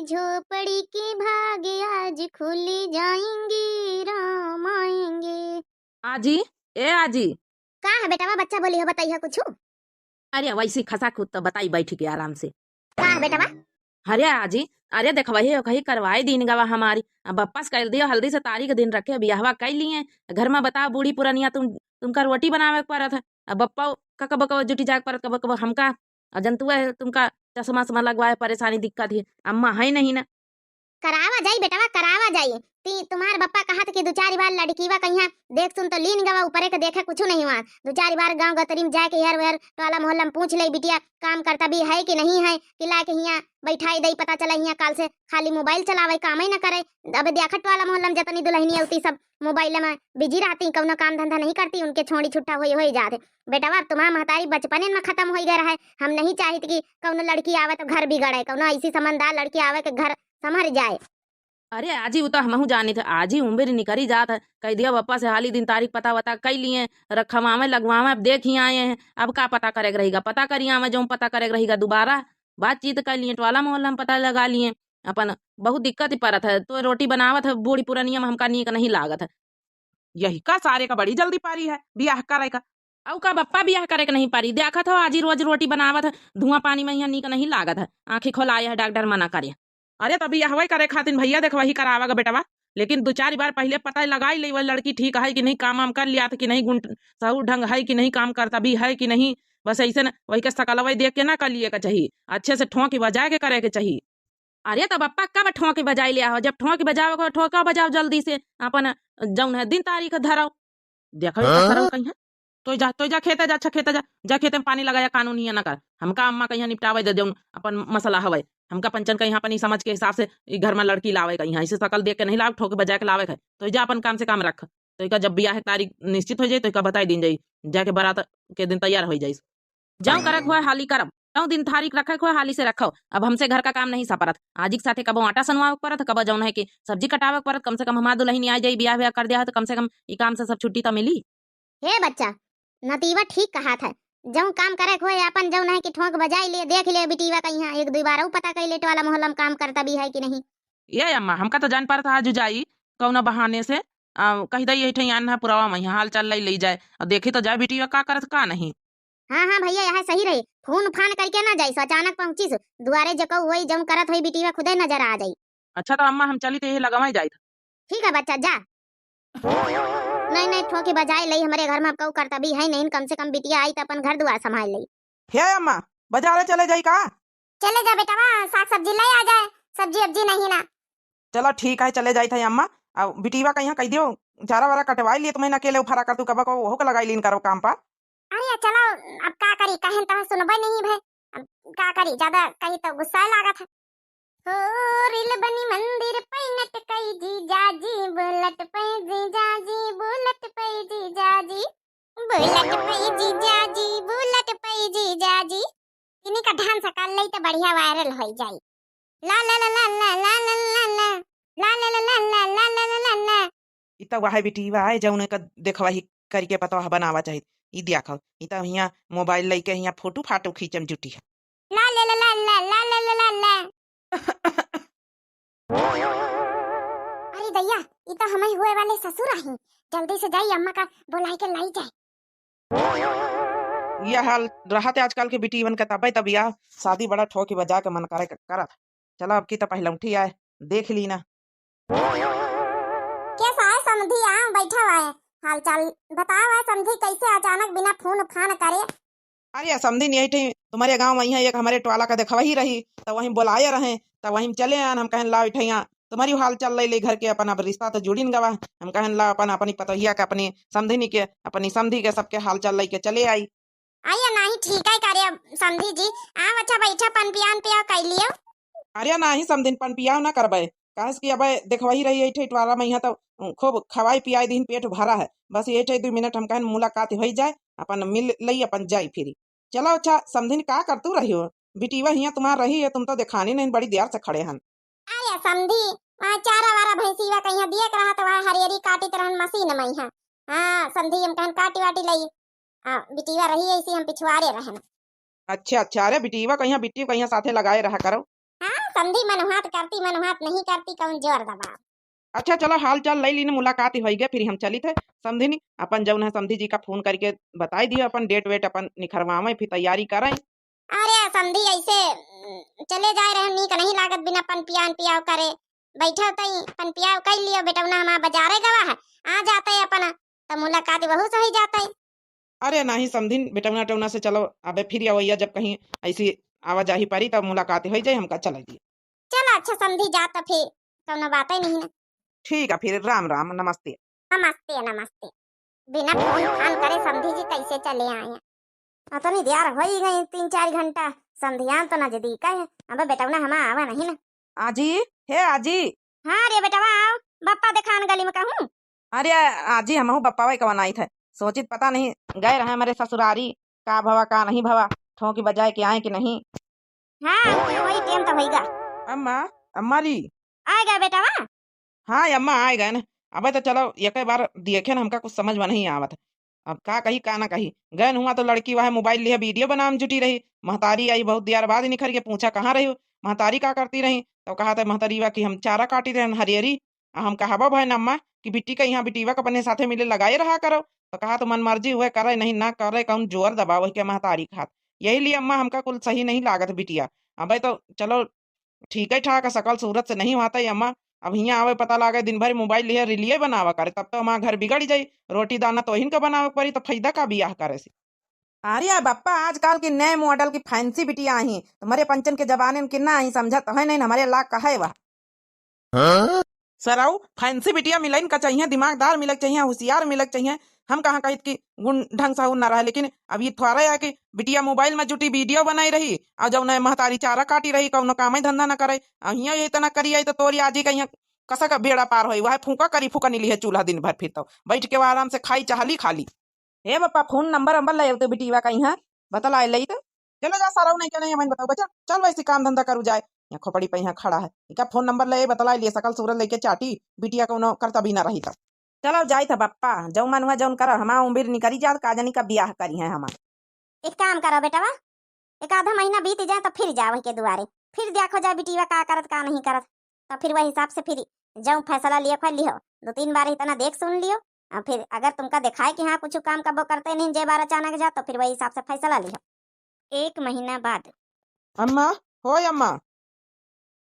झोपड़ी के भागे आज खुल जाएंगे, राम आएंगे। आजी, ए आजी। का है बेटा बच्चा बोली हो, बताइए कुछ। अरे वैसी खसा खुद तो बताई बैठ के आराम से। का है बेटा? अरे आजी, अरे देख वही कही करवाई दिन गवा हमारी। अब वापस कर दियो, हल्दी से तारीख दिन रखे, बियाहवा कर लिए। घर में बताओ बूढ़ी पुरानिया तुमका रोटी बनावे पड़त है। अब बप्पा का कब कब जुटी जाग पड़त, कब कब हमका जंतु है तुमका चश्मा समा लगवाए परेशानी दिक्कत है। अम्मा है नहीं ना। करावा जाई बेटा, करावा जाई। तुम्हारे बप्पा कहा था कि दो चार बार लड़कीवा कहिया देख सुन तो लीन गवा, ऊपरे के देखे कुछ नहीं हुआ। दो चार बार गांव गतरी में जाके यार वेर टोला मोहल्ला में पूछ ले बिटिया काम करता भी है कि नहीं है, कि ला के हिया बैठाई दई, पता चला हिया काल से खाली मोबाइल चलावे, काम ही न करे। अब देखत टोला मोहल्ला में जतनी दुल्हनी होती सब मोबाइल में बिजी रहती, कौनो काम धंधा नहीं करती, उनके छोड़ी छुट्टा हो जाते। बेटा अब तुम्हारा महतारी बचपने में खत्म हो गया है। हम नहीं चाहते कि कौनो लड़की आवे तो घर बिगड़े, कौनो ऐसी समझदार लड़की आवे के घर संभर जाए। अरे आजी वो तो हमहू जानी थे, आजी उम्र निकरी जात है। कह दिया पप्पा से हाली दिन तारीख पता वता कई लिए, रखवावे लगवावे, अब देख ही आए हैं। अब का पता करे रहेगा, पता करिए आवे जो पता करे रहेगा, दोबारा बातचीत कर लिए, टोला मोहल्ला में पता लगा लिए। अपन बहुत दिक्कत ही पड़त है। तो रोटी बनावत है बूढ़ी पुरानिया में, हमका नीक नहीं लागत है। यही का सारे का बड़ी जल्दी पारी है बियाह करे का। औ का बप्पा बियाह करे के नहीं पारी, देखत हो आजी रोज रोटी बनावत है, धुआं पानी में यहाँ नीक नहीं लागत है। आंखें खोलाए है, डॉक्टर मना करे। अरे तभी यह करे खातिर भैया देख वही करावागा बेटवा। लेकिन दो चार बार पहले पता लगाई ले वह लड़की ठीक है कि नहीं, काम वाम कर लिया था कि नहीं, गुण सहू ढंग है कि नहीं, काम करता भी है कि नहीं। बस ऐसे न वही के सकलवाई देख के ना कर लिए का चाहिए, अच्छे से ठोंक बजा के करे के चाहिए। अरे तब पप्पा कब ठोंक बजाई लिया हो, जब ठोंक बजाओ ठोका बजाओ जल्दी से, अपन जौन है दिन तारीख धराओ। देखो कहीं तो जा खेते जा, अच्छा खेते जा खेते में पानी लगाया, कानून ही ना कर। हमका अम्मा कहीं निपटावे दे जौन अपन मसला हवे। हमका पंचन कहीं अपन समझ के हिसाब से घर में लड़की लावे, कहीं ऐसे सकल देख के नहीं लावे, ठोक बजा के लावे है। तो जा अपन काम से काम रख। तो का जब बियाह तारीख निश्चित हो जाए तो का बताई दिन जाई, जाके बारात के दिन तैयार हो जाई। जाऊं करक हुआ हाली करब, जाऊं दिन तारीख रखे हुआ हाली से रखो। अब हमसे घर का काम नहीं सपरत। आज के साथे कबो आटा सनवावे परत, कबो जौन है कि सब्जी कटावे परत। कम से कम हमार दुल्हन आ जाई, बियाह कर दिया है तो कम से कम ये काम से सब छुट्टी तो मिली। हे बच्चा, नतीवा ठीक कहा था। जौन काम करे खोए अपन जौन है कि ठोक बजाई ले, देख ले बिटिवा कहीं एक दो बार पता कर ले टोला मोहल्ला में काम करता भी है कि नहीं। ये अम्मा हमका तो जान पार था आज जाई कौना बहाने से कही दई यही आना पुरावा में हाल चल ले जाए और देखी तो जाए बिटिया का करत का नहीं। हाँ हाँ भैया यह सही रही, फोन फान करके ना जाई, अचानक पहुंची दुआरे जको वही जौन करत हुई बिटिवा खुदे नजर आ जाई। अच्छा तो अम्मा हम चली तो यही लगावाई जाए। ठीक है बच्चा जा। नहीं नहीं ठोकी बजाए लई, हमारे घर में अब कऊ करता भी है नहीं, कम से कम बिटिया आई तो अपन घर दुआर संभाल लई। हे अम्मा बाजार चले जाई का? चले जा बेटा, साग सब्जी ले आ जाए, सब्जी अब्जी नहीं ना। चलो ठीक है चले जाई थे अम्मा। अब बिटिवा कहीं कह दियो चारा वारा कटवाई लिए, तुम्हें अकेले उफारा कर तू कब को हो के लगाई लीन करो काम पर। अरे चलो अब का करी, कहन तो सुनबे नहीं भाई, अब का करी, ज्यादा कही तो गुस्सा लागत है। हो रिल बनी मंदिर पैनट कई जी जाजी, बुलट पे जी जाजी, बुलट पे जी जाजी, बुलट पे जी जाजी, बुलट पे जी जाजी। इन्हीं का ढांस कर लई तो बढ़िया वायरल हो जाई। ला ला ला ला ला ला ला ला ला ला ला ला ला ला ला ला ला ला ला। इतना वह बिटिवा है जौन का देखवा ही करके पता बनावा चाहिए। ई देखो इतना हिया मोबाइल लेके हिया फोटो फाटो खींचम जुटी है। ला ला ला ला ला ला ला ला ला ला। अरे दैया ये तो हमें हुए वाले ससुर हैं, जल्दी से जाइए अम्मा का बुलाई के लाई जाए। यह हाल रहा थे आजकल के बिटिवन का, तब तब यह शादी बड़ा ठोकी बजा के मन करे करा था। चलो अब की तो पहले उठी आए देख ली ना। कैसा है समधी? बैठा हुआ है, हाल चाल बताओ है समधी, कैसे अचानक बिना फोन फान करे? अरे समझी नहीं थी तुम्हारे गांव में एक हमारे टोला का देखा वही रही, तो वहीं बुलाए रहे, तो वहीं चले आन। हम कहन ला उठैया तुम्हारी हाल चल रही घर के, अपन अब रिश्ता तो जुड़ी न गवा। हम कहन ला अपन अपनी पतोहिया के, अपनी समधिनी के, अपनी समधी के सबके हाल चल रही के चले आई। आइए नहीं ठीक है करे समधी जी, आप अच्छा बैठा पन पियान पिया कर लियो। अरे नहीं समधिन पन पिया ना करबे, काहे कि अब देख वही रही है टोला में, यहाँ तो खूब खवाई पियाई दिन पेट भरा है। बस ये 2 मिनट हम कहन मुलाकात हो जाए, अपन मिल लई अपन जाई फिरी। चलो अच्छा समधिन का करतू रही हो? बिटिवा हिया तुम्हारा रही है, तुम तो दिखानी नहीं, बड़ी देर से खड़े हन। आया समधी वहाँ चारा वारा भैंसीवा कहीं दिए रहा तो वहाँ हरियरी काटी तरह मशीन में है। हाँ समधी हम कहन काटी वाटी लई, बिटिवा रही है इसी हम पिछवाड़े रहना। अच्छा अच्छा, अरे बिटिवा कहीं बिट्टी कहीं साथे लगाए रहा करो। हाँ समधी मनुहात करती मनुहात नहीं करती कौन जोर दबा। अच्छा चलो हाल चाल लई लीन मुलाकात ही हो गया फिर हम चली थे समझी नी अपन जौन है समधी जी का फोन करके बताई दियो अपन डेट वेट अपन निखरवावे फिर तैयारी करें। अरे समधी ऐसे चले जाए रहे नीक नहीं लागत बिना पन पियान पियाव करे बैठा तई पन पियाव कर लियो बेटवना हमारा बाजारे गवा है आ जाते अपन तो मुलाकात बहुत सही जाते। अरे नहीं समझी बेटवना टवना से चलो अबे फिर अवैया जब कहीं ऐसी आवाजाही पड़ी तब मुलाकात हो जाए हमका चल दिए। चलो अच्छा समधी जा तो फिर कौनो बात ही नहीं ना। ठीक है फिर राम राम नमस्ते। नमस्ते नमस्ते। बिना फोन फान करे समधी जी कैसे चले आए हैं। अतनी देर हो ही गई 3-4 घंटा समधियान तो नजदीक है अब बेटवना हम आवा नहीं ना। आजी हे आजी। हाँ रे बेटवा आओ बप्पा दिखान गली में कहूँ। अरे आजी हम बप्पा भाई कवन आई थे सोचित पता नहीं गए रहे हमारे ससुरारी का भवा का नहीं भवा ठोंकी बजाए के आए कि नहीं। हाँ वही टाइम तो होगा। अम्मा अम्मा जी आएगा बेटवा। हाँ अम्मा आए गए ना अबे तो चलो एक बार देखे ना हमका कुछ समझ में नहीं आवत। अब का कही का ना कही गए हुआ तो लड़की वह मोबाइल लिए वीडियो बनाने जुटी रही महतारी आई बहुत देर बाद निखर के पूछा कहाँ रही हो महतारी का करती रही तो कहा था महतारी वा कि हम चारा काटी रहे हरियरी हम कहा भाई अम्मा कि बिट्टी का यहाँ बिटीवा का अपने साथे मिले लगाए रहा करो तो कहा तो मन मर्जी हुए करे नहीं ना करे कौन जोर दबाव के महतारी खात यही लिए अम्मा हमका कुल सही नहीं लागत बिटिया। अब तो चलो ठीक है ठाक सकल सूरत से नहीं होता अम्मा अब यहाँ आवे पता लागे दिन भर मोबाइल लिए रिलिये बनावा करे तब तो हमारा घर बिगड़ जाये रोटी दाना तो इनका बनावे पड़ी तो फायदा का बियाह करे से। अरे बप्पा आजकल की नए मॉडल की फैंसी बिटिया आई तुम्हारे पंचन के जमाने में कितना आई समझत है नहीं हमारे लाख का है वह सराऊ फैंसी बिटिया मिलन का चाहिए दिमागदार मिलक चाहिए होशियार मिलक चाहिए हम कहाँ कहित की गुण ढंग से ना रहे लेकिन अब ये थोड़ा है कि बिटिया मोबाइल में जुटी वीडियो बनाई रही और जब न महतारी चारा काटी रही कौनो काम धंधा न करे यहाँ ये इतना करी तो तोरी आजी का यहाँ कसा का बेड़ा पार हो वह फूका करी फूका नहीं है चूल्हा दिन भर फिर तो बैठ के आराम से खाई चाहली खाली। हे बप्पा फोन नंबर नंबर ले तो बिटिया का यहाँ बतला ले तो चलो जा सारा नहीं क्या नहीं मैं बताओ बच्चा चल वैसे काम धंधा करू जाए यहाँ खोपड़ी पे यहाँ खड़ा है इका फोन नंबर ले बतला लिए सकल सूरत लेके चाटी बिटिया को करता भी ना रही था चलो जाए था बप्पा जौ मन हुआ जौन करो हमारा उम्र निकली जा काजनी का ब्याह करी है हमारा। एक काम करो बेटवा एक आधा महीना बीत जाए तो फिर जाओ के दुआरे फिर देखो जाए बिटिया का करत का नहीं करत तो फिर वही हिसाब से फिर जाऊँ फैसला लियो खोल लियो 2-3 बार इतना देख सुन लियो और फिर अगर तुमका दिखाए कि हाँ कुछ काम का वो करते नहीं जे बार अचानक जा तो फिर वही हिसाब से फैसला लियो 1 महीना बाद। अम्मा हो अम्मा।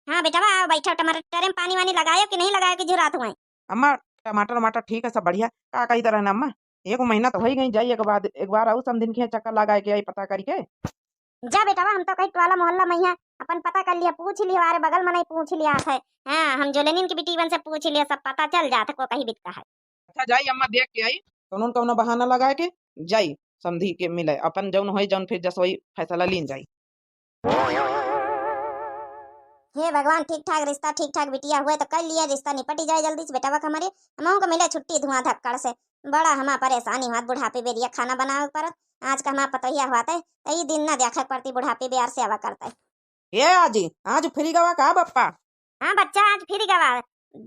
हाँ बेटवा आओ बैठो टमाटर में पानी वानी लगायो कि नहीं लगायो कि जुरात हुए। अम्मा टमाटर वमाटर ठीक है सब बढ़िया का कही तरह अम्मा 1 महीना तो हो ही गई जाइए एक बार आऊ समझिन के चक्कर लगाए के आई पता करके जा बेटवा हम तो कहीं टोला मोहल्ला में यहाँ अपन पता कर लिया पूछ लिया अरे बगल में नहीं पूछ लिया है। हाँ हम जो लेनिन की बिटीवन से पूछ लिया सब पता चल जाता को कहीं बिकता है। अच्छा जाई अम्मा देख के आई कौन कौन बहाना लगा के जाई समझी के मिले अपन जौन होई जौन फिर जस वही फैसला लीन जाई। हे भगवान ठीक ठाक रिश्ता ठीक ठाक बिटिया हुए तो कर लिया रिश्ता निपटी जाए जल्दी से बेटा हमारे हम को मिले छुट्टी धुआं धक्कड़ से बड़ा हमारा परेशानी हुआ बुढ़ापे बेरिया खाना बनावे पर आज का हमारा पतोहिया हुआ था कई दिन ना देखा पड़ती बुढ़ापे बेर सेवा करता है। ये आजी आज फ्री गवा का बप्पा। हाँ बच्चा आज फिर गवा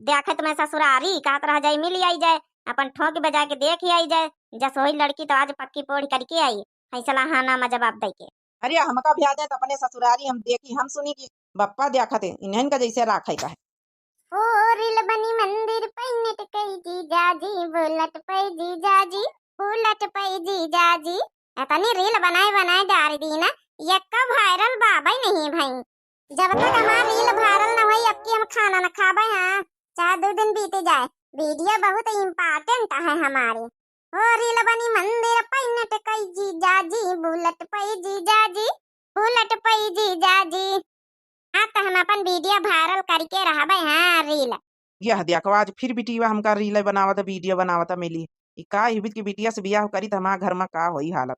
देखत मैं ससुरारी कात रह जाए मिल आई जाए अपन ठोक बजा के देख ही आई जाए जस वही लड़की तो आज पक्की पोड़ करके आई फैसला हाँ ना में जवाब दे के। अरे हमका भी आ जाए तो अपने ससुरारी हम देखी हम सुनी की बप्पा देखा थे इन्हन का जैसे राखे का है। ओ रिल बनी मंदिर पैनेट कई जी जाजी बुलट पे जी जाजी बुलट पे जी जाजी इतनी रील बनाए जा रही थी ना ये कब वायरल बाबा ही नहीं भाई जब तक हमारा रील वायरल ना हुई अब की हम खाना न खाबे। हाँ चाहे 2 दिन बीते जाए वीडियो बहुत इम्पोर्टेंट है हमारे। ओ रील बनी मंदिर पैनेट कई जी जाजी बुलट पे जी जाजी बुलट पे जी जाजी। हाँ तो हम अपन वीडियो वायरल करके रहबे। हाँ रील यह देखो आज फिर बिटिया हमका रील बनावत वीडियो बनावत मिली का हिबित की बिटिया से बियाह करी तो हमारा घर में का होई हालत।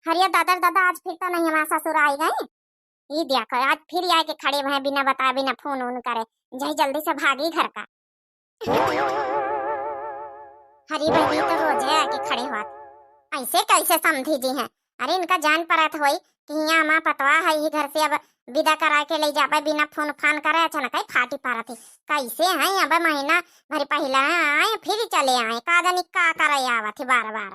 हरिया दादा आज फिर तो नहीं हमारा ससुर आई गए ये देखो आज फिर आके खड़े भए बिना बताए बिना फोन ऑन करे जाई जल्दी से भागी घर का। हरी भाई तो रोज है आके खड़े हुआ ऐसे कैसे समझी जी हैं। अरे इनका जान परत होई कि यहाँ माँ पतवा है ही घर से अब विदा करा के ले जाबे बिना फोन फान करे अचानक फाटी पारत है कैसे है अब महीना भर पहला आए फिर चले आए का जानी का करे आवत है बार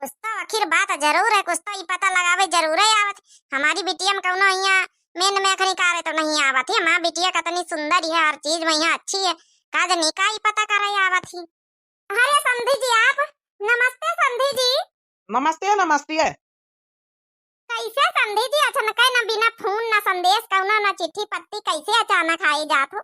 कुछ तो आखिर बात जरूर है कुछ तो ये पता लगावे जरूर है आवत हमारी बिटिया में कौनो यहाँ मेन में खरी कारे तो नहीं आवत है। माँ बिटिया कतनी सुंदर है, हर चीज में यहाँ अच्छी है। का जनी का ही पता करे आवत ही। अरे समधी जी आप, नमस्ते समधी जी। नमस्ते नमस्ते। कैसे समधी जी अचानक है, ना बिना फोन ना संदेश कौना ना चिट्ठी पत्ती, कैसे अचानक आई जात हो?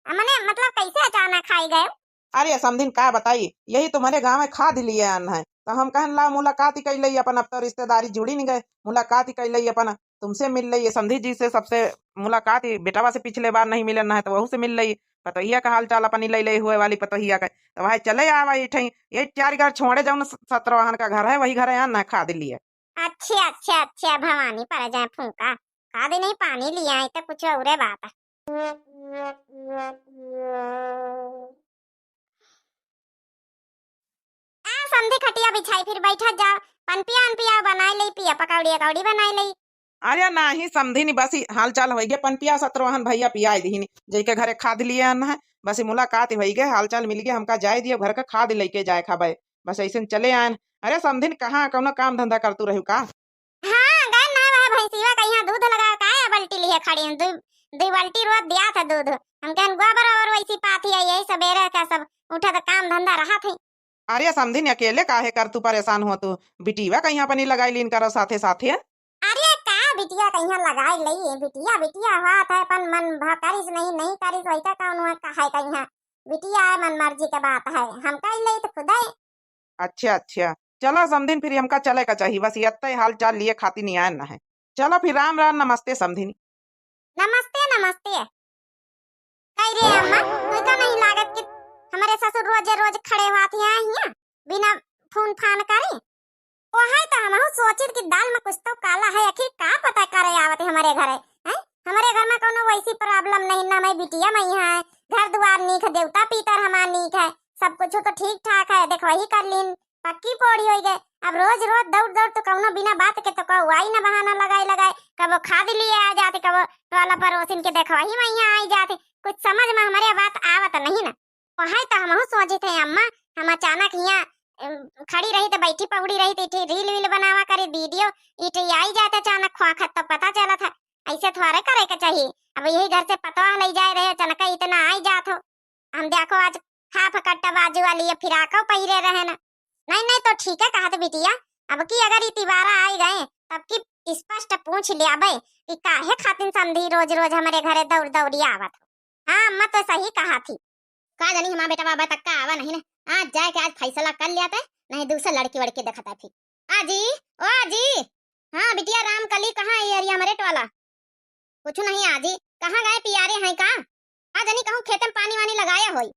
मने मतलब कैसे अचानक आई गए? अरे समधिन का बताई, यही तुम्हारे गांव में खाद लिए आन है, तो हम कहन ला मुलाकात ही कर लई अपन। अब तो रिश्तेदारी जुड़ी नहीं गए, मुलाकात ही कर लई अपन। तुमसे मिल लई, समधी जी से सबसे मुलाकात ही, बेटावा से पिछले बार नहीं मिलन है तो वहू से मिल लई। पतोहिया का हाल चाल अपनी लई लई हुए वाली पतोहिया का, तो भाई चले आवा ये 4 घर छोड़े जाऊन, 17 का घर है, वही घर है आन है खाद लिए। अच्छा भवानी पर जाए फूका, खादी नहीं पानी लिया है तो कुछ और बात है। समधी खटिया बिछाई फिर बैठा जाओ, पनपिया अनपिया बनाई लई, पिया पकौड़ी अकौड़ी बनाई लई। अरे नहीं समधी नहीं, बस ही हाल चाल हो गया। पनपिया 17 भैया पिया दी जई के घरे खाद लिए आन है, बस ही मुलाकात ही हो गए, हाल चाल मिल गया, हमका जाए दियो घर का खाद लेके जाए खाबे, बस ऐसे चले आन। अरे समधी कहाँ कौनो काम धंधा करतू रहू का? हाँ गए ना वह भैंसीवा का यहाँ दूध लगा का है, बल्टी लिए खड़ी हैं, दो बाल्टी रोज दिया था दूध। हम कहन गोबर और वैसी पाती है, यही सवेरे का सब उठा तो काम धंधा रहा थे। अरे समधी अकेले काहे कर तू परेशान हो? तू बिटिया कहीं अपनी लगाई लीन करो साथे साथे। अरे का बिटिया कहीं लगाई लई, बिटिया बिटिया हाथ है पर मन करिस नहीं करिस वैसा कौन हुआ कहा कहीं। बिटिया है मन मर्जी के बात है, हम कह लई तो खुदा ही। अच्छा चलो समधिन, फिर हमका चले का चाहिए, बस ये हाल चाल लिए खाती नहीं आया न है। चलो फिर राम राम, नमस्ते समधिन। नमस्ते। कह रे अम्मा, तुझको नहीं लागत कि हमारे ससुर रोज रोज खड़े होती हैं यहाँ बिना फोन फान करे? ओ है तो हम सोचित कि दाल में कुछ तो काला है, आखिर का पता करे आवत हमारे घरे हैं? हमारे घर में कोनो वैसी प्रॉब्लम नहीं, ना मैं बिटिया में यहाँ है, घर द्वार नीक, देवता पितर हमार नीक है, सब कुछ तो ठीक ठाक है। देख वही कर लीन, पक्की पौड़ी हो गए। अब रोज रोज दौड़ तो कौनो बिना बात के तो कहो आई ना बहाना लगाई कबो खाद लिए आ जाते, कबो टोला परोसिन के देख वही में यहाँ आई जाते। कुछ समझ में हमारे बात आवत नहीं ना। वही तो हम सोचे थे अम्मा, हम अचानक यहाँ खड़ी रही तो बैठी पकड़ी रही थी, रील वील बनावा करे वीडियो, इटे आई जाते अचानक ख्वाखत तो पता चला था। ऐसे थोड़े करे के चाहिए। अब यही घर से पतवा ले जाए रहे, अचानक इतना आई जात हो। हम देखो आज हाफ कट्टा बाजू वाली फिराको पहिरे रहे ना। नहीं तो ठीक है कहा बिटिया, अब की अगर ये तिवारा आई गए तब की स्पष्ट पूछ लिया भाई कि काहे खातिन समधी रोज रोज हमारे घरे दौड़ी आवत हो। हाँ अम्मा तो सही कहा थी। का जानी हमारा बेटा बाबा तक का आवा नहीं ना, आज जाए के आज फैसला कर लिया था, नहीं दूसरा लड़की वड़की देखता फिर। आजी ओ आजी, हाँ बिटिया राम कली कहाँ है यार हमारे टोला? कुछ नहीं आजी, कहाँ गए पियारे हैं का? आ जानी कहूँ खेत में पानी वानी लगाया होई।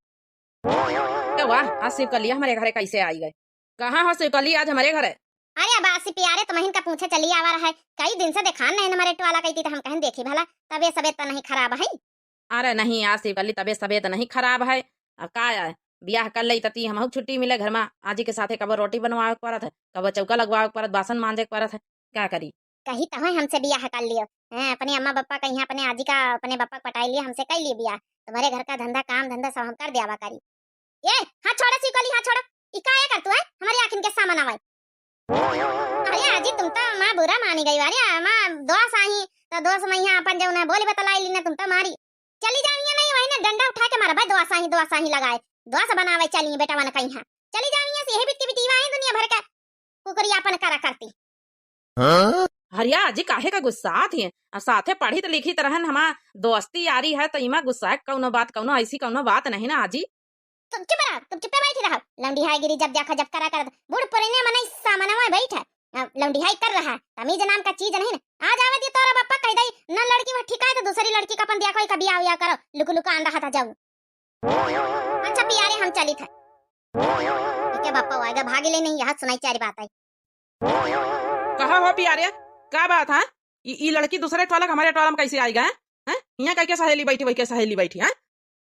वाह, आज शिवकली हमारे घरे कैसे आई गए? कहाँ हो शिवकली आज हमारे घरे? अरे अब आसी पियारे तो महीन का पूछे चली आवा रहा है, कई दिन से देखा नहीं हमारे टोला कहती तो हम कहें देखी भला तबे सबे तो नहीं खराब है। अरे नहीं आज शिवकली तबीयत तबीयत नहीं खराब है। अब का है, ब्याह कर लई तती हम छुट्टी मिले घर में, आजी के साथे कब रोटी बनवावे के पड़त है, कब चौका लगवावे के पड़त, बासन मांजे के पड़त है, क्या करी? कही तो है हमसे बियाह कर लियो हैं, अपने अम्मा पापा का यहाँ अपने आजी का अपने पापा पटाई लिया, हमसे कर लिए बियाह। तुम्हारे घर का धंधा काम धंधा सब हम कर दियावा करी। ये हाथ छोड़ो सिकली, हाथ छोड़ो, इकाया कर तू है हमारी आखिन के सामान आवे। अरे आजी तुम तो मां बुरा मानी गई वाली, मां दोस्त आई तो दोस्त में यहाँ अपन जो ना बोली बतलाई ली ना, तुम तो मारी चली जानी नहीं, वही ना डंडा उठा के मारा भाई, दोस्त ही लगाए, दोस्त बनावे चलिए बेटा वन कहीं हां चली जानी से, यही बित्ती बित्ती वाही दुनिया भर का कुकरी अपन करा करती। हरिया आजी काहे का गुस्सा थी? अब साथे पढ़ी तो लिखी तरहन हमार दोस्ती यारी है, तो इमा गुस्सा कौनो बात कौनो ऐसी कौनो बात नहीं ना आजी। तुम चुप रहो, तुम चुप बैठी रहो। लंडी हाई गिरी जब जाखा जब करा कर बूढ़ पुरने मने सामान में बैठा लंडी हाई कर रहा, तमीज नाम का चीज नहीं ना। आज आवे दी तोरा बापा कह दई न लड़की वो ठीक है तो दूसरी लड़की का अपन दिया कोई कभी आया करो, लुक लुक आन रहा था जाऊं। अच्छा पियारे हम चली थे, ठीक है बापा आएगा भागी ले नहीं, यहाँ सुनाई चारी बात आई। कहा हो पियारे, क्या बात है? ये लड़की दूसरे टोला हमारे टोला में कैसे आई गए हैं? यहाँ कह के सहेली बैठी वही के सहेली बैठी है?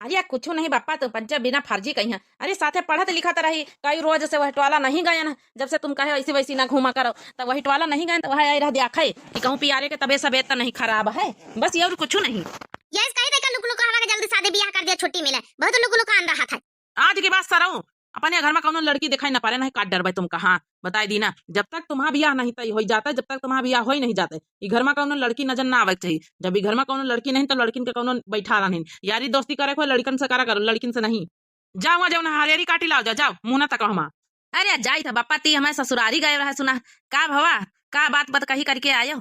अरे कुछ नहीं बापा, तो पंचा बिना फर्जी कही है। अरे साथे पढ़त लिखत रही, कई रोज से वह टोला नहीं गए ना, जब से तुम कहे ऐसी वैसी ना घूमा करो तो वही टोला नहीं गए, तो वह आई रह दिया कि कहूँ पियारे के तबे सबेत नहीं खराब है, बस ये और कुछ नहीं। यस कही देखा लुक लुक हवा के जल्दी शादी ब्याह कर दिया, छुट्टी मिले, बहुत लुक लुक आन रहा था। आज की बात सराऊ, अपने घर में कौनो लड़की दिखाई न पारे, नहीं काट डर तुम कहाँ बताई दी ना, जब तक तुम्हारा बियाह नहीं तय हो जाता, जब तक तुम्हारा बियाह हो ही नहीं जाता, ई घर में कौनो लड़की नजर ना आवे के चाहिए। जब ई घर में कौनो लड़की नहीं तो लड़किन के कौनो बैठा नहीं। यारी दोस्ती करे को लड़कन से करा करो, लड़किन से नहीं। जाओ वहाँ, जाओ ना हरियरी काटी लाओ, जाओ मुंह ना तक हमा। अरे जाई था बप्पा ती हमारे ससुरारी गए रहा सुना का भवा का बात कही करके आयो।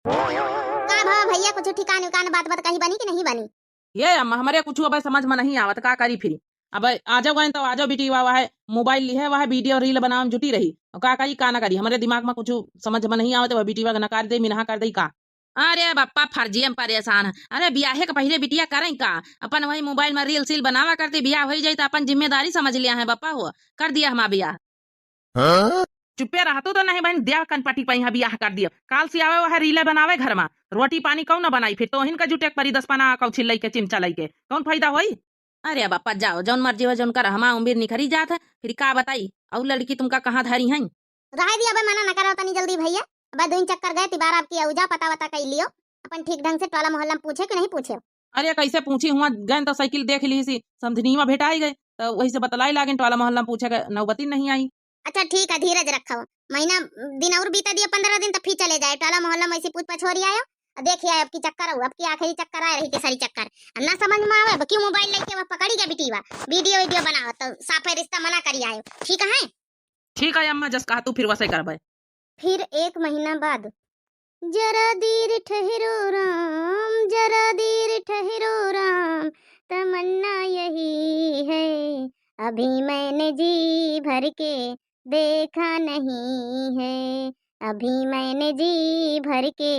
का भाव भैया कुछ ठिकाने उकान बात कही बनी कि नहीं बनी? ये अम्मा हमारे कुछ अब समझ में नहीं आवत, का करी फिर। अब आ जाओ गए तो आ जाओ बेटी, वह है मोबाइल ली है, वह वीडियो रील बनावे में जुटी रही, और का करी का ना करी, हमारे दिमाग में कुछ समझ में नहीं आवत। वह बेटी वह नकार दे मिनहा कर दे का। अरे बप्पा फर्जी में परेशान है। अरे ब्याहे के पहले बिटिया करें का अपन वही मोबाइल में रील सील बनावा करते, ब्याह हो जाए तो अपन जिम्मेदारी समझ लिया है बप्पा हो कर दिया हमारा ब्याह। चुप्पे रहतो तो नहीं बहन, दिया कनपटी पे बियाह कर दिया। काल से आवे वह रीले बनावे घर में, रोटी पानी कौन न बनाई, फिर तो हिनका जुटे परी 10 कौ छिल के चिमचा लई के कौन फायदा होई। अरे बप्पा जाओ जौन मर्जी हो जौन कर, हमा उम्र निखरी जात है फिर का बताई। और लड़की तुमका कहाँ धरी है? रह दिया अब मना न करो तनी जल्दी भैया। अब दो चक्कर गए तिबार आपकी औजा पता वता कर लियो, अपन ठीक ढंग से टोला मोहल्ला में पूछे कि नहीं पूछे। अरे कैसे पूछी हुआ, गए तो साइकिल देख ली सी, समझनी में भेटाई गए तो वही से बतलाई लागे, टोला मोहल्ला में पूछे गए, नौबती नहीं आई। अच्छा ठीक है, धीरज रखो, महीना दिन और बीता दिया 15 दिन तो फिर चले जाए टोला मोहल्ला में ऐसी पूछ पछोरी आयो। देखिए अब की चक्कर हो, अब की आखिरी चक्कर आ रही तीसरी चक्कर ना समझ में आवे क्यों मोबाइल लेके वह पकड़ी गया बिटीवा वीडियो बनाओ तो साफे रिश्ता मना करी आयो। ठीक है ठीक है अम्मा, जस कहा तू फिर वैसे करबे। फिर 1 महीना बाद जरा देर ठहरो राम, जरा देर ठहरो राम, तमन्ना यही है अभी मैंने जी भर के देखा नहीं है, अभी मैंने जी भर के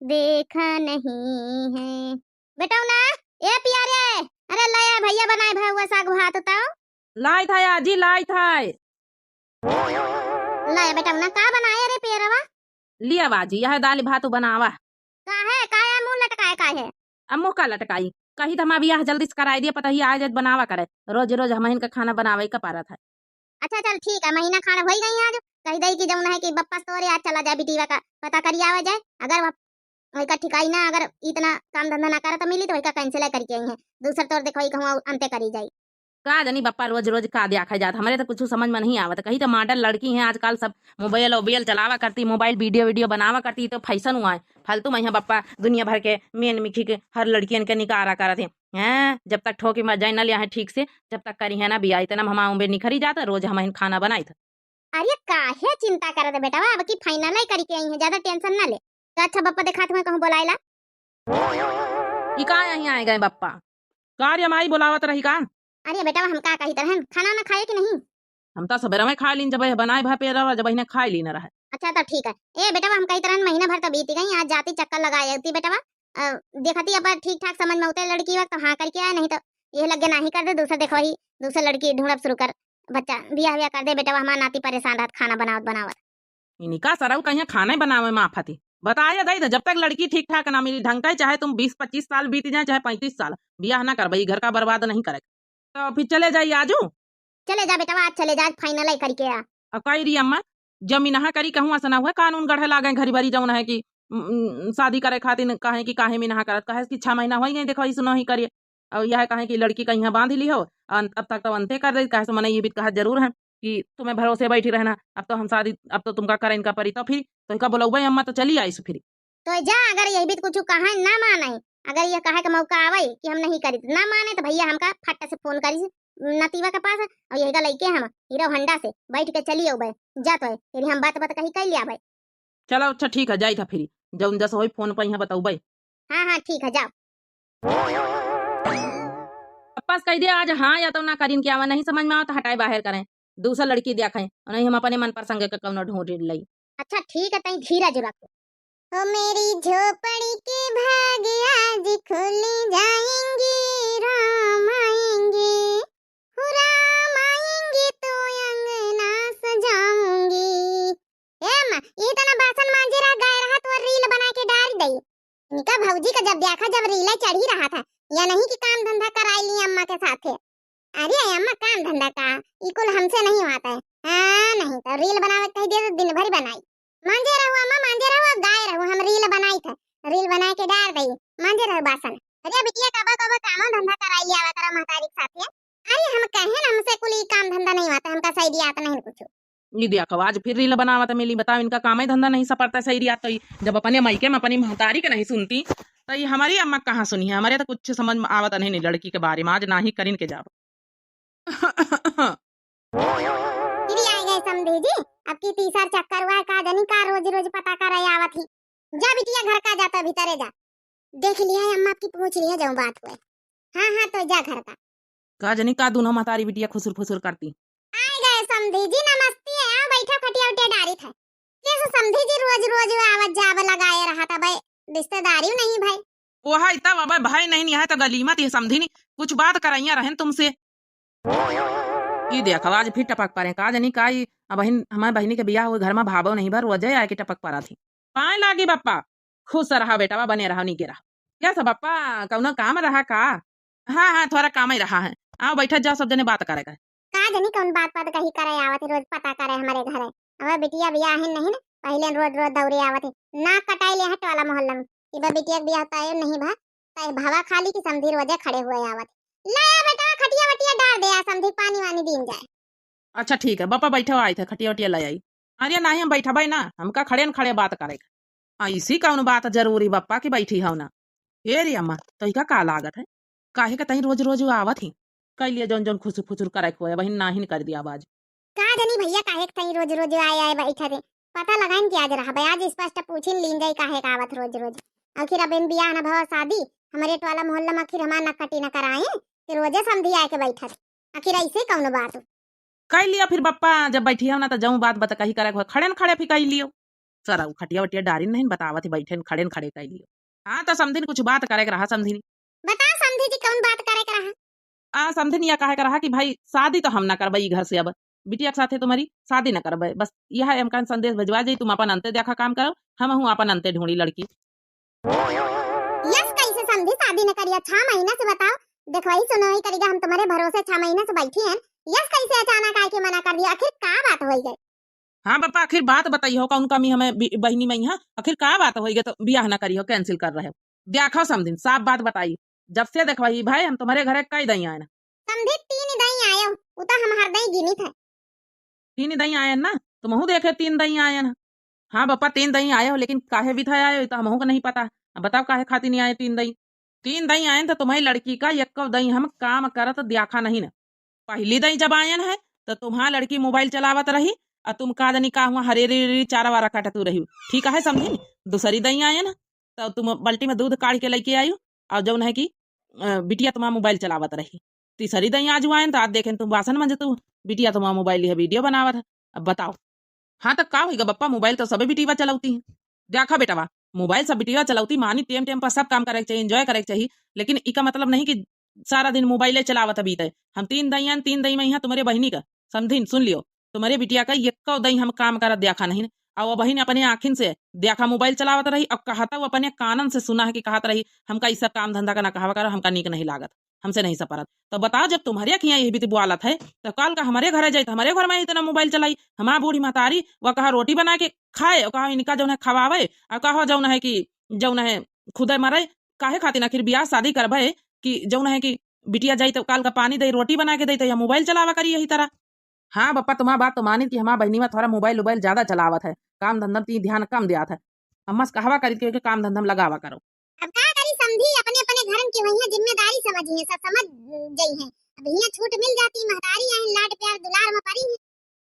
देखा नहीं है। बेटा ना ए प्यारे, अरे लाया भैया बनाए भाई हुआ साग भात ताओ। लाई था आजी, लाई था। लाया बेटा ना का बनाए रे पेरवा? लिया बाजी यह दाल भात बनावा। का है काया मुंह लटकाए का है? अब मुँह का लटकाई कही तो हमारा ब्याह जल्दी से कराई दिया, पता ही आज बनावा करे, रोज रोज हम इनका खाना बनावे का पारा था। अच्छा चल ठीक है, महीना खाना हो गई आज कही दई की जमुना है कि बप्पा तोरे आज चला जाए बिटीवा का पता करी आवा जाए। अगर वही का ठिकाई ना अगर इतना काम धंधा ना करे तो मिली तो वही का कैंसिल करके आई है, दूसरा तौर देखो कहूँ अंते करी जाए। का जानी बप्पा रोज रोज का देखा जाता, हमारे तो कुछ समझ में नहीं आवत। कही तो मॉडल लड़की हैं आजकल सब मोबाइल ओबाइल चलावा करती, मोबाइल वीडियो बनावा करती, तो फैशन हुआ है फालतू में यहाँ बप्पा दुनिया भर के मेन मिखी के हर लड़कियन के निकारा करत हैं। जब तक ठोके मजा न लिया है ठीक से, जब तक करी है ना बिया इतना हम उम्र निखरी जाता, रोज हम खाना बनाई था। अरे काहे चिंता करत बेटा, अब की फाइनल ही करके आई है, ज्यादा टेंशन ना ले। तो अच्छा बप्पा देखा तुम्हें कहूँ बोलाइला ई का यहीं आए गए बप्पा? कार्य माई बुलावत रही का? अरे बेटा हम का कही तरह खाना ना खाए कि नहीं? हम तो सवेरा में खा लीन, जब बनाए भा पे जब इन्हें खा ली न रहा। अच्छा तो ठीक है ए बेटा हम कही तरह महीना भर तो बीत गई, आज जाती चक्कर लगाई होती बेटा देखती अब ठीक ठाक समझ में उतरे लड़की वक्त तो हाँ करके आया, नहीं तो ये लगे ना ही कर दे, दूसरा देखो ही दूसरा लड़की ढूंढब शुरू कर, बच्चा बियाह व्याह कर दे बेटा। हमारा नाती परेशान रहत खाना बनावत इनका सरऊ कहीं खाने बनावे में आफती बताया दई था, जब तक लड़की ठीक ठाक ना मिली ढंग का, चाहे तुम 20-25 साल बीत जाए चाहे 35 साल, बियाह ना कर भाई, घर का बर्बाद नहीं करे। तो फिर चले जाइए आजू, चले जा बेटा आज चले जा, फाइनल ही करके आ। अब कही रही अम्मा जमीन नहा करी कहूँ सना हुआ कानून गढ़े लागे घरी भरी जौन है कि शादी करे खातिर कहे कि काहे में नहा करत, कहे कि 6 महीना हो गए देखो इस नहीं करिए, और यह कहे कि लड़की कहीं बांध ली हो अब तक तो अंते कर दे, कहे मैंने ये भी कहा जरूर है कि तुम्हें भरोसे बैठी रहना, अब तो हम शादी अब तो तुमका करे इनका परी, तो फिर तो इनका बोलो भाई अम्मा तो चली आई फिर तो जा, अगर यही भी कुछ कहा ना माने, अगर ये कहे का मौका आवे कि हम नहीं करी ना माने तो भैया हमका फट से फोन करी नतीवा के पास, और यही का लइके हम हीरो हंडा से बैठ के चलियो बे जा, तो फिर हम बात कही कर लिया भाई। चलो अच्छा ठीक है जाई था फिर जब जैसे हो फोन पर यहाँ बताऊ भाई। हाँ ठीक है जाओ। पास कह दिया आज हाँ या तो ना करीन क्या नहीं समझ में आओ तो हटाए बाहर करें, दूसरा लड़की देखें, नहीं हम अपने मन पर संग के कौन ढूंढ लई। अच्छा ठीक है तई धीरज रखो। ओ मेरी झोपड़ी के भाग आज खुल जाएंगे, राम आएंगे, हो राम आएंगे तो अंगना सजाऊंगी। एम ये तना बासन मांजे रहा गाय रहा तो रील बना के डाल दई। इनका भौजी का जब देखा जब रीला चढ़ी रहा था, या नहीं कि काम धंधा कराई ली अम्मा के साथ है। अरे अम्मा काम धंधा का इकुल हमसे नहीं होता है, हाँ नहीं तो रील बनावे कह दिया तो दिन भर बनाई। मांजे रहो अम्मा मांजे रहो, गाय रहो हम रील बनाई था, रील बना के डाल दई, मांजे रहो बासन। अरे बिटिया कबा कबा काम धंधा कराई आवा करा महतारी के साथ है। अरे हम कहे ना हमसे कुल काम धंधा नहीं आता, हमका सही दिया आता नहीं कुछ। ये देखो आज फिर रील बनावत मिली, बताओ इनका काम ही धंधा नहीं सपरता सही रिया। तो जब अपने मायके में अपनी महतारी के नहीं सुनती तो ये हमारी अम्मा कहाँ सुनी है। हमारे तो कुछ समझ में आवत नहीं लड़की के बारे में, आज ना ही करीन के जाब। फिर आ गए समझी जी, अब की तीसरा चक्कर हुआ है का जनी का रोज रोज पता कर आवत ही। जा बिटिया घर का जाता भीतरे जा, देख लिया है अम्मा आपकी पूछ लिया जाऊं बात हुए। हाँ हाँ तो जा घर का जनी का दोनों महतारी बिटिया खुसुर फुसुर करती। आ गए समझी जी, नमस्ते। आओ बैठो, खटिया उटिया डारी था। कैसे समझी जी रोज रोज आवत जाव लगाए रहा था भाई, रिश्तेदारी नहीं भाई। ओहा इतना बाबा भाई नहीं है तो गली मत ये समझी नहीं, कुछ बात कराइया रहन तुमसे। ये देखो आज फिर टपक पा रहे का जनी का बहन, हमारे बहनी के बियाह हुए घर में भावो नहीं भर वजह आके टपक पा थी। पाए लागी बप्पा, खुश रहा बेटा, बने रहा नहीं के रहा। क्या सब बप्पा कौन काम रहा का? हाँ हाँ थोड़ा काम ही रहा है। आओ बैठा जाओ, सब जने बात करेगा। का जनी कौन बात बात कही करे आवत है, रोज पता करे हमारे घर है। हमारे बिटिया बियाह है नहीं ना, पहले रोज रोज दौड़े आवत है। ना कटाई ले हट वाला मोहल्ला में कि बा बिटिया के बियाह तय नहीं भा, तय भावा खाली की समधी रोजे खड़े हुए आवत। लाया बेटा खटिया वटिया डाल दे, समधी पानी वानी दीन जाए। अच्छा ठीक है बप्पा बैठो, आए थे खटिया वटिया ले आई। अरे नहीं हम बैठा भाई ना, हमका खड़े न खड़े बात करेगा। इसी कौन बात जरूरी बप्पा की बैठी हो ना। ए रे अम्मा तो का लागत है, काहे का तही रोज रोज आवत ही कह लिए जौन जौन खुसुर फुसुर करे हुए बहन ना ही कर दिया आवाज। का जनी भैया काहे तई रोज रोज आए आए बैठा थे, पता लगाइन कि आज रहा भाई, आज स्पष्ट पूछिन लीन जाई काहे का आवत रोज रोज। आखिर अब इन बियाह न भव शादी हमारे टोला मोहल्ला में, आखिर हमार नकटी न कराए कि रोजे समधी आए के बैठा थे। आखिर ऐसे कौन बात कह लिया फिर बप्पा, जब बैठी हो ना तो जऊँ बात बता कही करे खड़े न खड़े फिर कह लियो। सर खटिया वटिया डारी नहीं बतावत बैठे खड़े न खड़े कह लियो। हाँ तो समझी कुछ बात करे रहा समझी। बता समधी जी कौन बात करे के रहा। समझी या कहे रहा कि भाई शादी तो हम ना करबई घर से, अब बिटिया के साथे तुम्हारी शादी न करबे, बस यह हमका संदेश भिजवा जाई, तुम अपन अंते देखा काम करो, हम हूँ अपन अंते ढूंढी लड़की। यस कैसे समझी शादी न करिया 6 महीना से बताओ, देखवाई सुनवाई करेगा, हम तुम्हारे भरोसे 6 महीना से बैठी हैं। यस कैसे अचानक आके मना कर दिया, आखिर का बात हो गई? हाँ पापा आखिर बात बताई हो, कौन कमी हमें बहनी में यहाँ आखिर का बात हो गई तो ब्याह न करी हो, कैंसिल कर रहे हो। देखो समझी साफ बात बताई, जब से देखवाई भाई हम तुम्हारे घर कई दई आए ना। समझी 3 दई आयो, उता हम हर दई गिनी था। 3 दई आए ना, तुम हूँ देखे 3 दई आए ना। हाँ पापा 3 दई आए हो, लेकिन काहे भी था आए हो तो हमहू को नहीं पता। अब बताओ काहे खाती नहीं आए 3 दई आए तो तुम्हारी लड़की का एक दई हम काम करत देखा नहीं ना। पहली दई जब आयन है तो तुम्हारा लड़की मोबाइल चलावत रही और तुम का जनी का हुआ हरेरी चारा वारा काटतू रही, ठीक है समझी। दूसरी दई आयन तो तुम बाल्टी में दूध काट के लेके आई और जौन है कि बिटिया तुम्हारा मोबाइल चलावत रही। तीसरी दई आज आयन तो आज देखें तुम बासन मंजतू, बिटिया तुम्हारा मोबाइल है वीडियो बनावत है। अब बताओ हाँ तो का होगा बप्पा, मोबाइल तो सभी बिटिया चलाती है। देखा बेटा मोबाइल सब बिटिया चलाती, मानी टेम टेम पर सब काम करे चाहिए, एंजॉय करे चाहिए, लेकिन इका मतलब नहीं कि सारा दिन मोबाइल चलावत बीते। हम 3 दई में यहाँ तुम्हारे बहनी का समझी सुन लियो, तुम्हारे बिटिया का एक दई हम काम करत देखा नहीं, और वो बहन अपने आँखिन से देखा मोबाइल चलावत रही, अब कहता वो अपने कानन से सुना है कि कहत रही हमका इस काम धंधा का ना कहा करो, हमका नीक नहीं लागत, हमसे नहीं सपरत। तो बताओ जब तुम्हारे यहाँ यही भी बुआलत है तो कल का हमारे घर जाए, हमारे घर में इतना मोबाइल चलाई, हमारा बूढ़ी महतारी वह कहा रोटी बना के खाए, और कहा इनका जो है खवावे, और कहा जौन है कि जौन है खुदे मरे, काहे खातिर आखिर ब्याह शादी करबे कि जौन है कि बिटिया जाई तो काल का पानी दे रोटी बना के दे तो या मोबाइल चलावा करी यही तरह। हाँ बप्पा तुम्हारा बात तो मानी कि हमारा बहनी में थोड़ा मोबाइल वोबाइल ज्यादा चलावत है, काम धंधा ती ध्यान कम दिया था, अम्मा से कहवा करी के काम धंधा लगावा करो। अब का करी समझी, अपने अपने घर की वही जिम्मेदारी समझी है, सब समझ गई है। अब यहाँ छूट मिल जाती, महतारी यहाँ लाड प्यार दुलार में पड़ी है।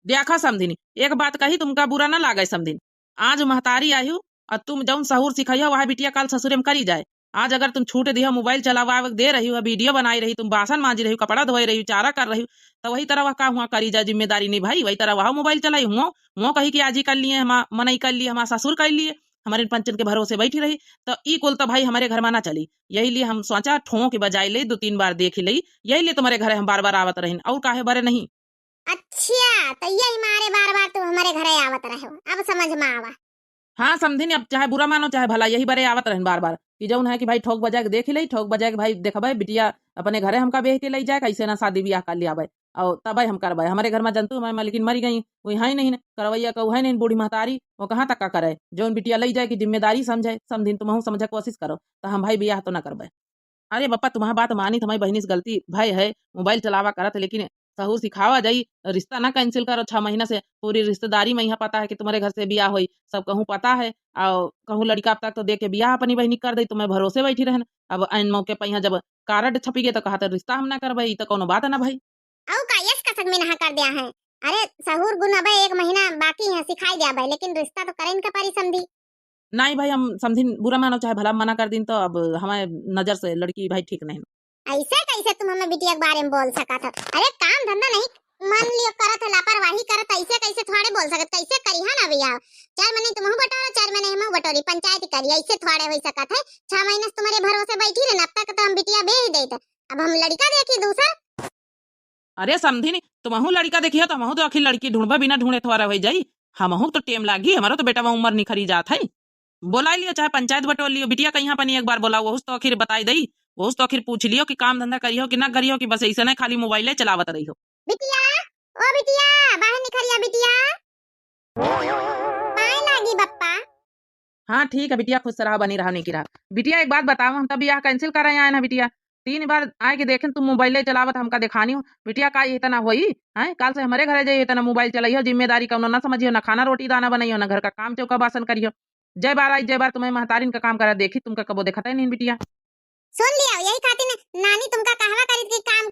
देखा समझी एक बात कही तुमका बुरा ना लागे समझी, आज महतारी आई हो और तुम जौन सहूर सिखाई वह बिटिया काल ससुरे में करी जाए। आज अगर तुम छूट दिया मोबाइल चलावा दे रही हो, वीडियो बनाई रही, तुम बासन मांजी रही हो, कपड़ा धोई रही हो, चारा कर रही हो, तो वही तरह वह का हुआ करी जाए, जिम्मेदारी नहीं भाई, वही तरह वह मोबाइल चलाई हुआ कही कि आज ही कर लिए, मनई कर लिए, हमारा ससुर कर लिए, हमारे पंचन के भरोसे बैठी रही, तो ई कुल तो भाई हमारे घर में ना चली। यही लिए हम सोचा ठों के बजाय ले 2-3 बार देख ली, यही लिए तुम्हारे घर हम बार बार आवत रहे, और काहे बारे नहीं। अच्छा तो यही मारे बार बार तुम हमारे घर आवत रहे हो, अब समझ में आवा। हाँ समझी अब चाहे बुरा मानो चाहे भला, यही बारे आवत रहे बार बार कि जौन है कि भाई ठोक बजा के देख ली, ठोक बजा के भाई देखबे बिटिया अपने घरे हमका बेह के ले जाए, कैसे ना शादी ब्याह कर लिया भाई, और तब हम करबे। हमारे घर में जनतु मैं लेकिन मरी गई वही है नहीं करवैया कहू है नहीं, बूढ़ी महतारी वो कहाँ तक का करे, जौन बिटिया ले जाए की जिम्मेदारी समझे, समझी तुम समझे कोशिश करो, तो हम भाई ब्याह तो ना करबे। अरे बप्पा तुम्हारा बात मानी, तुम्हारी बहनी से गलती भाई है, मोबाइल चलावा करत, लेकिन सहूर सिखावा जाई, रिश्ता ना कैंसिल करो 6 महीना से, पूरी रिश्तेदारी में यहाँ पता है कि तुम्हारे घर से बियाह हुई, सब कहूँ पता है। और कहूँ लड़का अब तक तो देख के बियाह अपनी बहनी कर दी, तुम्हें भरोसे बैठी रहन। अब ऐन मौके पर यहाँ जब कार्ड छपी गए तो कहा तो रिश्ता हम ना करवाई, तो कोनो बात है ना भाई। औ का यस कसक में नहा कर दिया है। अरे सहूर गुण अब 1 महीना बाकी है सिखाई दिया भाई, लेकिन रिश्ता तो करें का पारी समझी। नहीं भाई, हम समझी बुरा मानो चाहे भला मना कर दिन, तो अब हमारे नजर से लड़की भाई ठीक नहीं। ऐसे कैसे तुम हमें बिटिया के बारे में बोल सका था? अरे काम धंधा नहीं मान लियो करत है, लापरवाही करत, ऐसे कैसे थोड़े बोल सकत? कैसे करी है ना भैया? 4 महीने तुम बटोरो, 4 महीने हम बटोरी, पंचायत करी, ऐसे थोड़े हो सकत है? 6 महीने से तुम्हारे भरोसे बैठी रहे, अब तक तो हम बिटिया भेज देते, अब हम लड़का देखी दूसरा। अरे समझी नहीं, तुमहू लड़का देखियो तो हमहू तो आखिर लड़की ढूंढबा बिना ढूंढे थोड़ा हो जाई। हमहू तो टेम लागी, हमारा तो बेटा उम्र निखरी जात है। बोला लियो चाहे पंचायत बटोर लियो, बिटिया कहीं पनी एक बार बोला, वो तो आखिर बताई दई, वो तो आखिर पूछ लियो कि काम धंधा करियो कि ना करियो, कि बस ऐसे नहीं खाली मोबाइल चलावत रही हो। बिटिया, ओ बिटिया, बाहर निकलिया बिटिया, पाए लागी बप्पा। हाँ ठीक है बिटिया, खुश रहा बनी रहा नहीं की रहा। बिटिया एक बात बताओ, हम तब यह कैंसिल कर रहे हैं ना बिटिया, 3 बार आए के देखें तुम मोबाइल चलावत, हमका दिखानी हो बिटिया का इतना होई है? कल से हमारे घर जाइए, इतना मोबाइल चलाइयो, जिम्मेदारी कौनो ना समझियो, ना खाना रोटी दाना बनाइयो, ना घर का काम चौका बासन करियो। जय बार आई जय बार तुम्हें महतारीन का काम करा देखी, तुमका कबो देखता ही नहीं बिटिया। सुन लिया, यही खातिर नानी तुमका कहवा करी कि काम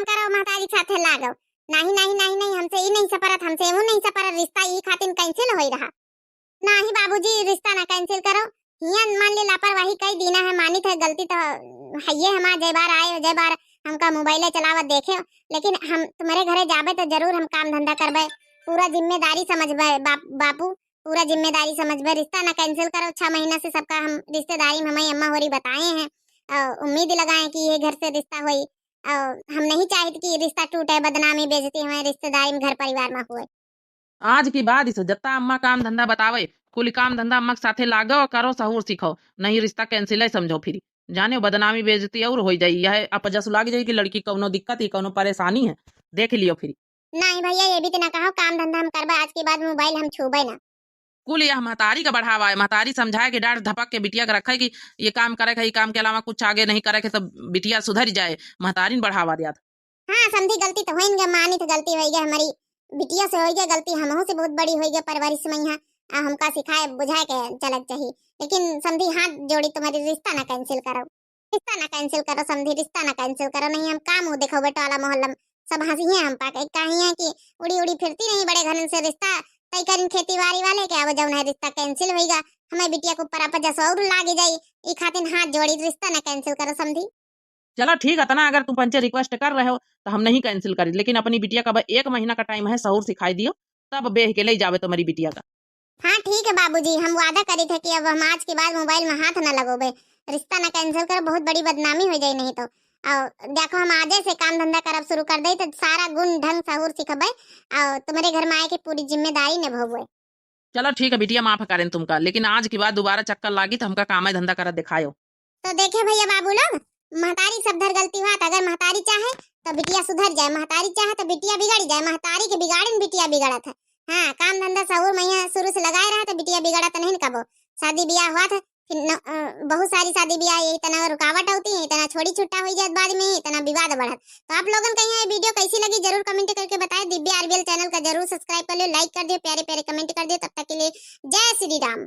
करो महतारी के साथे लागो। नहीं नहीं नहीं नहीं, हमसे ही नहीं सपरत, हमसे वो नहीं सपरत, रिश्ता यही खातिर कैंसिल होई रहा। नहीं बाबूजी, रिश्ता ना कैंसिल करो, हियां मान ले लापरवाही कई दीना है, मानी थे गलती तो हइये, हमार जय बार आए, जय बार हमका मोबाइल चलावत देखे, लेकिन हम तुम्हारे घरे जाबे तो जरूर हम काम धंधा करबे, पूरा जिम्मेदारी समझबे बापू, पूरा जिम्मेदारी समझबे। रिश्ता ना कैंसिल करो, 6 महीना से सबका हम रिश्तेदारी में हमारी अम्मा होरी बताए हैं, उम्मीद लगाए कि ये घर से रिश्ता हुई, हम नहीं चाहते कि रिश्ता टूटे, बदनामी बेइज्जती हमारे रिश्तेदारी में घर परिवार में हुए। आज की बात इस जत्ता अम्मा काम धंधा बतावे, कुल काम धंधा अम्मा के साथे लागो करो, सहूर सीखो, नहीं रिश्ता कैंसिल है समझो, फिर जाने बदनामी बेइज्जती और हो जाई, यह अपजस लाग जाई कि लड़की कौनो दिक्कत ही कौनो परेशानी है, देख लियो फिर। नहीं भैया, ये भी तो ना कहो काम धंधा हम करबे, आज के बाद मोबाइल हम छूबे ना। कुल यह महतारी का बढ़ावा है, महतारी समझाए कि डांट धपक के बिटिया का रखे कि ये काम करे, ये काम के अलावा कुछ आगे नहीं करे, तो बिटिया सुधर जाए, महतारी ने बढ़ावा दिया था। हाँ समझी, गलती तो होइंगे, मानी तो गलती होई गई, हमारी बिटिया से होई गई गलती, हमहू से बहुत बड़ी होई गई, परवरिश में यहाँ हमका सिखाए बुझाए के चलक चाहिए, लेकिन समझी हाथ जोड़ी तुम्हारी रिश्ता ना कैंसिल करो, रिश्ता ना कैंसिल करो, समझी रिश्ता ना कैंसिल करो, नहीं हम काम हो देखो बेटा वाला मोहल्ला में सब हंसी है हम पाके, कहीं है कि उड़ी उड़ी फिरती नहीं बड़े घरन से रिश्ता तय करिन खेती बाड़ी वाले के, अब जौन है रिश्ता कैंसिल होईगा, हमारी बिटिया को ऊपर अपजस और लागे जाई, ई खातिर हाथ जोड़ी रिश्ता ना कैंसिल करो, समझी। चलो ठीक है तना, अगर तुम पंचे रिक्वेस्ट कर रहे हो तो हम नहीं कैंसिल करें, लेकिन अपनी बिटिया का 1 महीना का टाइम है, सहूर सिखाई दियो, तब बेह के ले जावे तुम्हारी बिटिया का। हाँ ठीक है बाबूजी, हम वादा करे थे कि अब हम आज के बाद मोबाइल में हाथ न लगोबे, रिश्ता ना कैंसिल करो, बहुत बड़ी बदनामी हो जाए नहीं तो। और देखो हम आजे से काम धंधा करब शुरू कर दे, तो सारा गुण ढंग सहूर सिखबे, और तुम्हारे घर में आए की पूरी जिम्मेदारी निभावे। चलो ठीक है बिटिया, माफ करें तुमका, लेकिन आज के बाद दोबारा चक्कर लागी तो हमका काम धंधा कर दिखायो। तो देखे भैया बाबू लोग, महतारी सब धर गलती हुआ, अगर महतारी चाहे तो बिटिया सुधर जाए, महतारी चाहे तो बिटिया बिगड़ जाए, महतारी के बिगाड़े बिटिया बिगड़त है। हाँ काम धंधा सहूर में शुरू से लगाए रहा तो बिटिया बिगड़त नहीं कबो, शादी ब्याह हुआ था, फिर बहुत सारी शादी ब्याह इतना रुकावट होती है, इतना छोड़ी छुट्टा हो जाए बाद में, इतना विवाद बढ़त। तो आप लोगन कहीं ये वीडियो कैसी लगी जरूर कमेंट करके बताएं, दिव्या आरबीएल चैनल का जरूर सब्सक्राइब कर लो, लाइक कर दियो, प्यारे प्यारे कमेंट कर दियो, तब तक के लिए जय श्री राम।